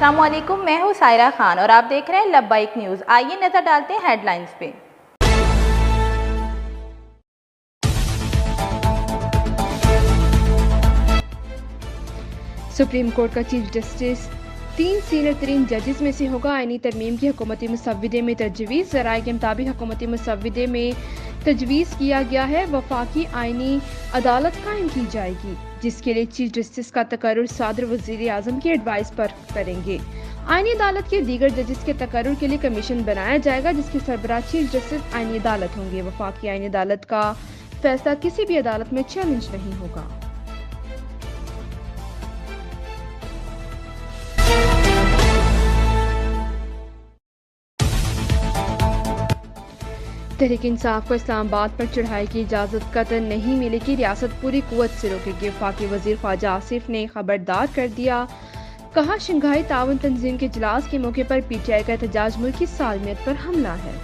अस्सलाम वालेकुम, मैं हूँ सायरा खान और आप देख रहे हैं लब्बाइक न्यूज़। आइए नज़र डालते हैं हेडलाइंस पे। सुप्रीम कोर्ट का चीफ जस्टिस 3 सीनियर तरीन जजेस में से होगा। आईनी तरमीम की हुकूमती मुसव्विदे में तजवीज़। ज़राए के मुताबिक हुकूमती मुसव्विदे में तजवीज़ किया गया है वफाकी आईनी अदालत कायम की जाएगी, जिसके लिए चीफ जस्टिस का तकर्रुर सदर वज़ीर आज़म की एडवाइस पर करेंगे। आईनी अदालत के दीगर जजेस के तकर्रुर के लिए कमीशन बनाया जाएगा, जिसके सरबराह चीफ जस्टिस आईनी अदालत होंगे। वफाकी आईनी अदालत का फैसला किसी भी अदालत में चैलेंज नहीं होगा। तहरीक इंसाफ को इस्लामाबाद पर चढ़ाई की इजाज़त कतई नहीं मिलेगी, रियासत पूरी कुव्वत से रोकेगी। वफाकी वज़ीर ख्वाजा आसिफ ने खबरदार कर दिया, कहा शंघाई ताउन तंजीम के इजलास के मौके पर PTI का एहतजाज मुल्क की सालमियत पर हमला है।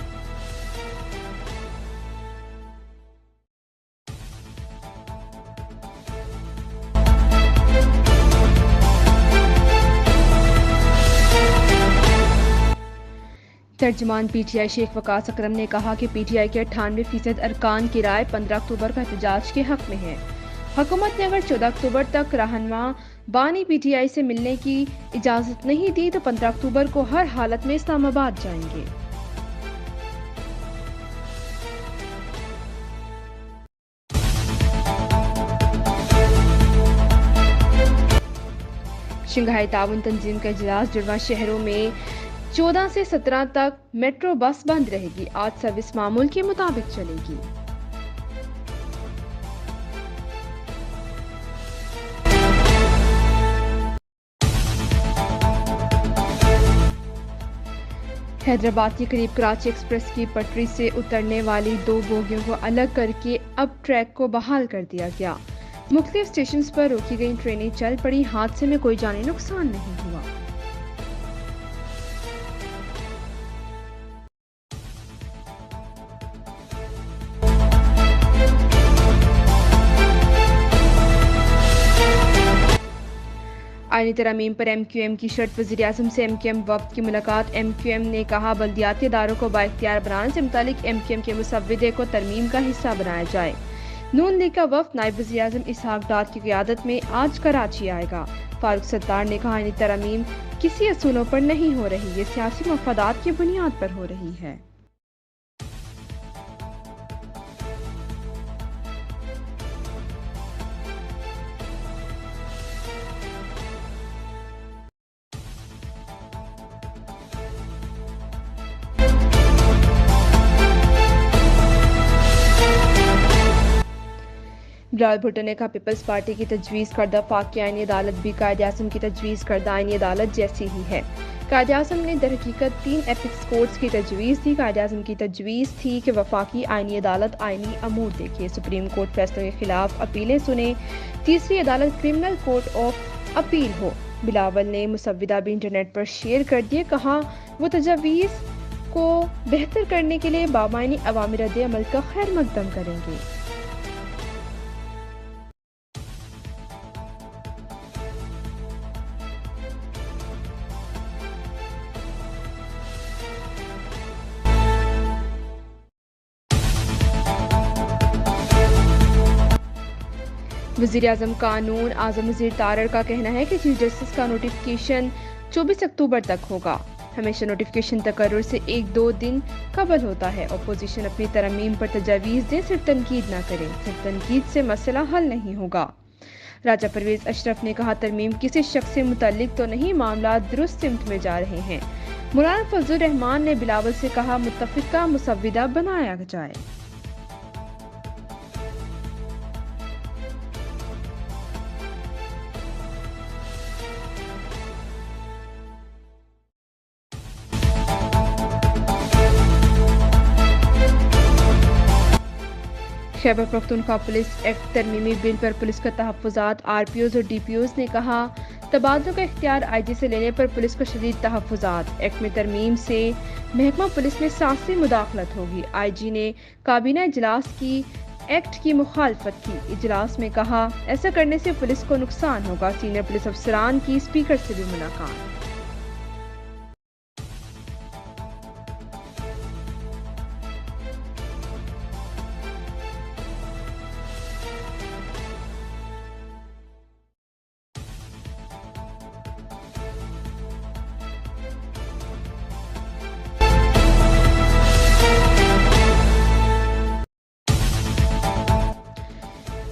तर्जमान PTI शेख वकास अकरम ने कहा कि PTI के 98% अरकान की राय 15 अक्टूबर का एहतजाज के हक में है। हुकूमत ने अगर 14 अक्टूबर तक रहनुमा बानी PTI से मिलने की इजाज़त नहीं दी तो 15 अक्टूबर को हर हालत में इस्लामाबाद जाएंगे। शंघाई ताउन तंजीम का इजलास जुड़वा शहरों में 14 से 17 तक मेट्रो बस बंद रहेगी। आज सर्विस मामूल के मुताबिक चलेगी। हैदराबाद के करीब कराची एक्सप्रेस की पटरी से उतरने वाली 2 बोगियों को अलग करके अब ट्रैक को बहाल कर दिया गया। मुख्तलिफ स्टेशन पर रोकी गई ट्रेनें चल पड़ी। हादसे में कोई जानी नुकसान नहीं हुआ। आईनी तरमीम पर MQM की शर्त। वज़ीर आज़म से MQM वफ़द की मुलाकात। MQM ने कहा बल्दियाती इदारों को बाइख्तियार बनाने से मुतालिक MQM के मुसव्विदे को तरमीम का हिस्सा बनाया जाए। नून लीग का वफ़द नायब वज़ीर आज़म इसहाक डार की क़ियादत में आज कराची आएगा। फारूक सत्तार ने कहा आईनी तरमीम किसी असूलों पर नहीं हो रही, ये सियासी मफादात की बुनियाद पर हो रही है। बिलावल भुट्टो ने कहा पीपल्स पार्टी की तजवीज़ करदा वफाकी आईनी अदालत भी कायदे आज़म की तजवीज़ करदा आईनी अदालत जैसी ही है। कायदे आज़म ने दरहकीकत 3 एपिक्स कोर्ट्स की तजवीज़ थी। कायदे आज़म की तजवीज़ थी कि वफाकी आईनी अदालत आईनी अमूर देखे, सुप्रीम कोर्ट फैसलों के खिलाफ अपीलें सुने, तीसरी अदालत क्रिमिनल कोर्ट ऑफ अपील हो। बिलावल ने मुसव्विदा भी इंटरनेट पर शेयर कर दिए, कहा वो तजवीज़ को बेहतर करने के लिए बामायनी अवामी रद्द अमल का खैर मकदम करेंगे। वज़ीर आज़म कानून आज़म वज़ीर तारड़ का कहना है कि चीफ जस्टिस का नोटिफिकेशन 24 अक्टूबर तक होगा। हमेशा नोटिफिकेशन तकर्रुर से 1-2 दिन कबल होता है। अपोजिशन अपनी तरमीम पर तजावीज़ दें, सिर्फ तनकीद ना करें। सिर्फ तनकीद से मसला हल नहीं होगा। राजा परवेज़ अशरफ ने कहा तरमीम किसी शख्स से मुतल्लिक तो नहीं, मामला दुरुस्त सिमत में जा रहे हैं। मौलाना फजलुर रहमान ने बिलावल से कहा मुत्तफ़िका मुसव्विदा बनाया जाए। खैबर पख्तूनख्वा पुलिस एक्ट तरमीमी बिल पर पुलिस का तहफ़्फ़ुज़ात। RPOs और DPOs ने कहा तबादलों का इख्तियार IG से लेने पर पुलिस को शदीद तहफ़्फ़ुज़ात। एक्ट में तरमीम से महकमा पुलिस में सासी मुदाखलत होगी। IG ने काबीना इजलास की एक्ट की मुखालफत की। इजलास में कहा ऐसा करने से पुलिस को नुकसान होगा। सीनियर पुलिस अफसरान की स्पीकर से भी मुलाकात।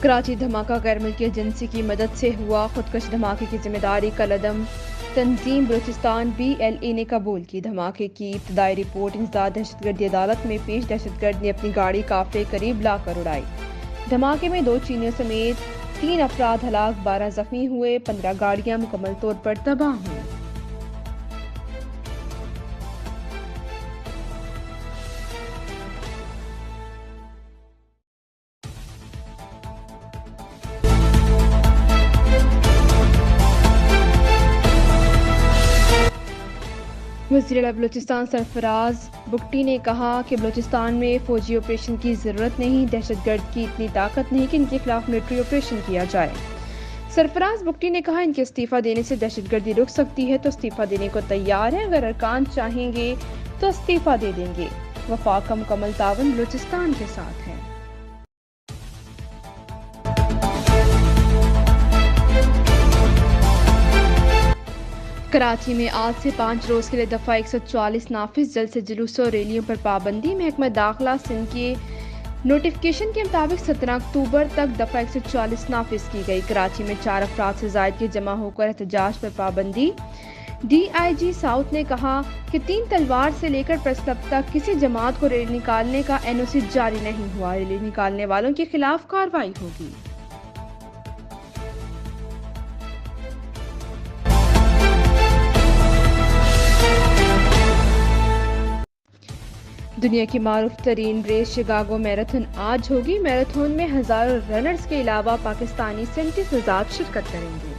कराची धमाका गैर मुल्की एजेंसी की मदद से हुआ। खुदकश धमाके की जिम्मेदारी कलअदम तंजीम बलूचिस्तान BLA ने कबूल की। धमाके की इब्तदाई रिपोर्ट इंसदाद दहशतगर्दी अदालत में पेश। दहशतगर्द ने अपनी गाड़ी काफले करीब लाकर उड़ाई। धमाके में 2 चीनियों समेत 3 अफराद हलाक, 12 जख्मी हुए। 15 गाड़ियां मुकम्मल तौर पर तबाह हुई। वज़ीर आला बलूचिस्तान सरफराज बुगटी ने कहा कि बलूचिस्तान में फौजी ऑपरेशन की ज़रूरत नहीं। दहशतगर्द की इतनी ताकत नहीं कि इनके खिलाफ मिलिट्री ऑपरेशन किया जाए। सरफराज बुगटी ने कहा इनके इस्तीफ़ा देने से दहशतगर्दी रुक सकती है तो इस्तीफ़ा देने को तैयार है। अगर अरकान चाहेंगे तो इस्तीफ़ा दे देंगे। वफाक का मुकम्मल तावन बलूचिस्तान के साथ है। कराची में आज से 5 रोज के लिए दफ़ा 144 नाफिज। जल्द से जुलूसों और रैलियों पर पाबंदी। महकमा दाखिला सिंध के नोटिफिकेशन के मुताबिक 17 अक्टूबर तक दफ़ा 144 नाफिज की गई। कराची में 4 अफराद से ज़ायद के जमा होकर एहतजाज पर पाबंदी। DIG साउथ ने कहा कि 3 तलवार से लेकर प्रेस क्लब तक किसी जमात को रैली निकालने का NOC जारी नहीं हुआ। रैली निकालने वालों के खिलाफ कार्रवाई होगी। दुनिया की मारूफ तरीन रेस शिकागो मैराथन आज होगी। मैराथन में हजारों रनर्स के अलावा पाकिस्तानी 37,000 शिरकत करेंगे।